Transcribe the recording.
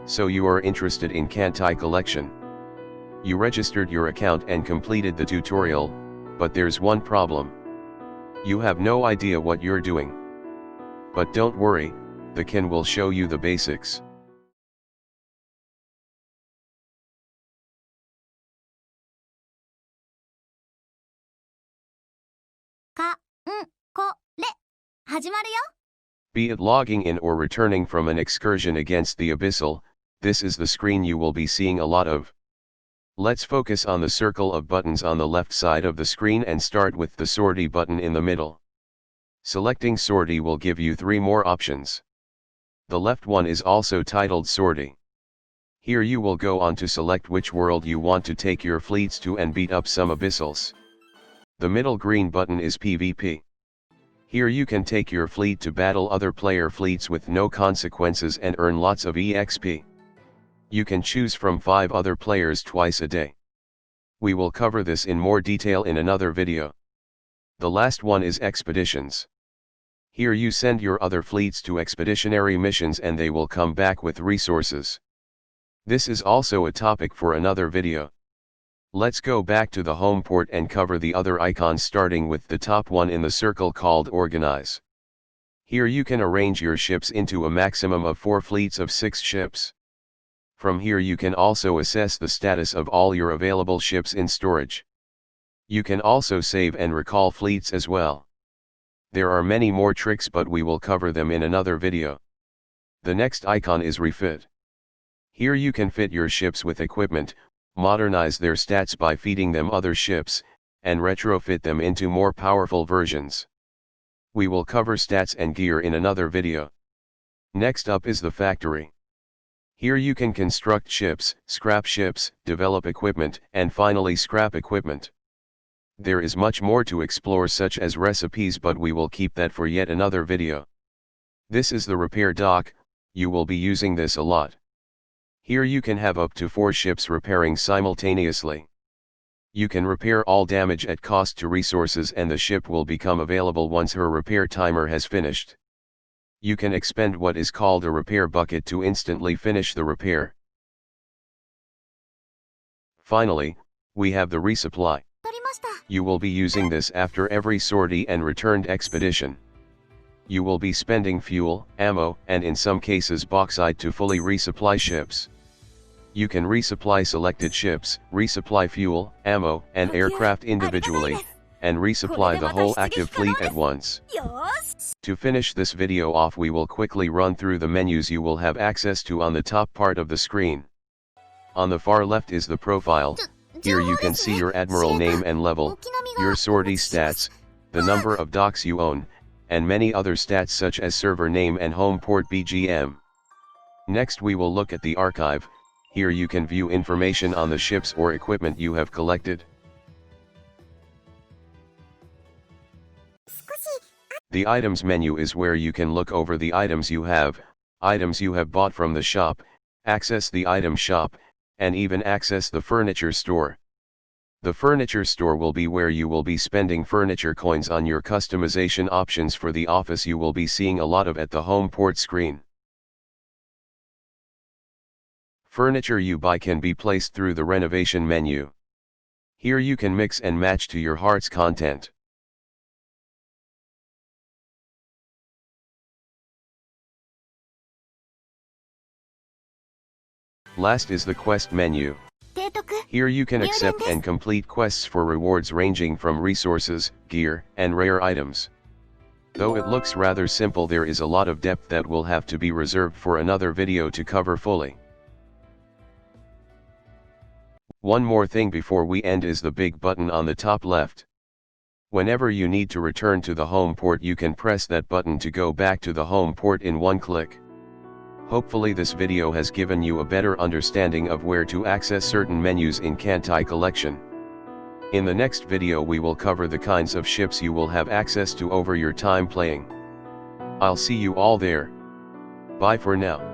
So you are interested in Kantai Collection. You registered your account and completed the tutorial, but there's one problem. You have no idea what you're doing. But don't worry, the Ken will show you the basics. KanColle 始まるよ。 Be it logging in or returning from an excursion against the Abyssal, this is the screen you will be seeing a lot of. Let's focus on the circle of buttons on the left side of the screen and start with the sortie button in the middle. Selecting sortie will give you 3 more options. The left one is also titled sortie. Here you will go on to select which world you want to take your fleets to and beat up some abyssals. The middle green button is PvP. Here you can take your fleet to battle other player fleets with no consequences and earn lots of EXP. You can choose from 5 other players twice a day. We will cover this in more detail in another video. The last one is expeditions. Here you send your other fleets to expeditionary missions and they will come back with resources. This is also a topic for another video. Let's go back to the home port and cover the other icons, starting with the top one in the circle called Organize. Here you can arrange your ships into a maximum of 4 fleets of 6 ships. From here you can also assess the status of all your available ships in storage. You can also save and recall fleets as well. There are many more tricks, but we will cover them in another video. The next icon is Refit. Here you can fit your ships with equipment, modernize their stats by feeding them other ships, and retrofit them into more powerful versions. We will cover stats and gear in another video. Next up is the factory. Here you can construct ships, scrap ships, develop equipment, and finally scrap equipment. There is much more to explore, such as recipes, but we will keep that for yet another video. This is the repair dock. You will be using this a lot. Here you can have up to 4 ships repairing simultaneously. You can repair all damage at cost to resources and the ship will become available once her repair timer has finished. You can expend what is called a repair bucket to instantly finish the repair. Finally, we have the resupply. You will be using this after every sortie and returned expedition. You will be spending fuel, ammo, and in some cases bauxite to fully resupply ships. You can resupply selected ships, resupply fuel, ammo, and aircraft individually, and resupply the whole active fleet at once. To finish this video off, we will quickly run through the menus you will have access to on the top part of the screen. On the far left is the profile. Here you can see your admiral name and level, your sortie stats, the number of docks you own, and many other stats such as server name and home port BGM. Next we will look at the archive. Here you can view information on the ships or equipment you have collected. The items menu is where you can look over the items you have bought from the shop, access the item shop, and even access the furniture store. The furniture store will be where you will be spending furniture coins on your customization options for the office you will be seeing a lot of at the home port screen. Furniture you buy can be placed through the renovation menu. Here you can mix and match to your heart's content. Last is the quest menu. Here you can accept and complete quests for rewards ranging from resources, gear, and rare items. Though it looks rather simple, there is a lot of depth that will have to be reserved for another video to cover fully. One more thing before we end is the big button on the top left. Whenever you need to return to the home port, you can press that button to go back to the home port in one click. Hopefully this video has given you a better understanding of where to access certain menus in Kantai Collection. In the next video we will cover the kinds of ships you will have access to over your time playing. I'll see you all there. Bye for now.